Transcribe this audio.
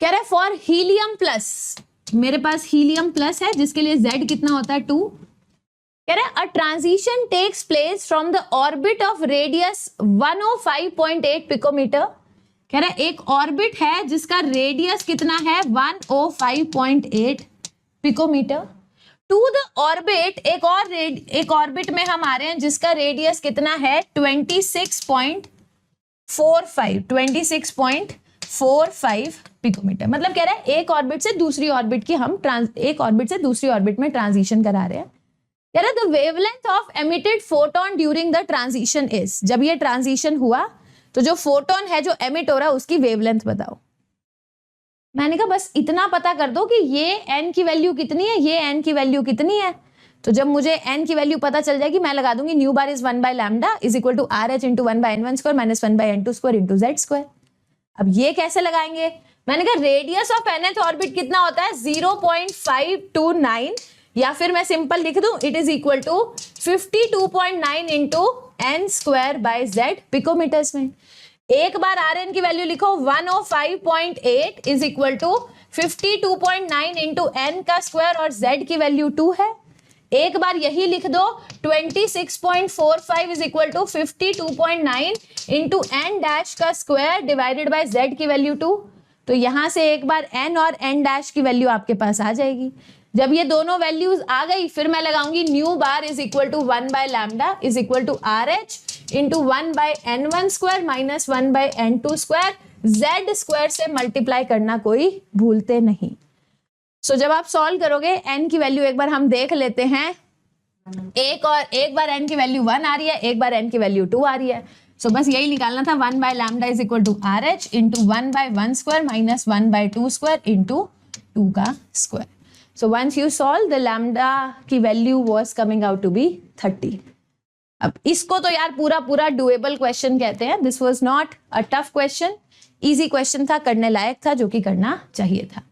कह रहा है फॉर हीलियम प्लस, मेरे पास हीलियम प्लस है जिसके लिए Z कितना होता है 2। कह रहा है a transition takes place from the orbit of radius 105.8 picometre. कह रहा है एक ऑर्बिट है जिसका रेडियस कितना है 105.8 पिकोमीटर टू द ऑर्बिट, एक ऑर्बिट में हम आ रहे हैं जिसका रेडियस कितना है 26.45 पिकोमीटर। मतलब कह रहा है एक ऑर्बिट से दूसरी ऑर्बिट की हम एक ऑर्बिट से दूसरी ऑर्बिट में ट्रांजिशन करा रहे हैं। कह रहा है the wavelength of emitted photon during the transition is, जब ये ट्रांजिशन हुआ तो जो फोटोन है जो एमिट हो रहा है उसकी वेवलेंथ बताओ। मैंने कहा बस इतना पता कर दो कि ये n की वैल्यू कितनी है, ये n की वैल्यू कितनी है। तो जब मुझे n की वैल्यू पता चल जाएगी मैं लगा दूंगी nu bar is 1/λ is equal to RH into 1/n1 square minus 1/n2 square into Z square. अब ये कैसे लगाएंगे, मैंने कहा रेडियस ऑफ nth ऑर्बिट कितना होता है 0.529, या फिर मैं सिंपल लिख दूं it is equal to 52.9 into n square by Z picometres में। एक बार Rn की वैल्यू लिखो 105.8 is equal to 52.9 into n का स्क्वायर और Z की वैल्यू 2 है। एक बार यही लिख दो 26.45 is equal to 52.9 into n dash का स्क्वायर डिवाइडेड बाय Z की वैल्यू 2। तो यहां से एक बार n और n डैश की वैल्यू आपके पास आ जाएगी। जब ये दोनों वैल्यूज आ गई फिर मैं लगाऊंगी nu bar is equal to 1/λ is equal to RH into 1/n1 square minus 1/n2 square, Z square से मल्टीप्लाई करना कोई भूलते नहीं। सो जब आप सॉल्व करोगे n की वैल्यू एक बार हम देख लेते हैं, एक बार n की वैल्यू 1 आ रही है, एक बार n की वैल्यू 2 आ रही है। सो बस यही निकालना था 1/λ is equal to RH into 1/1 square minus 1/2 square into 2 का square. So once you solve the lambda की value was coming out to be 30। अब इसको तो यार पूरा डुएबल क्वेश्चन कहते हैं। This was not a tough question, easy question था, करने लायक था, जो कि करना चाहिए था।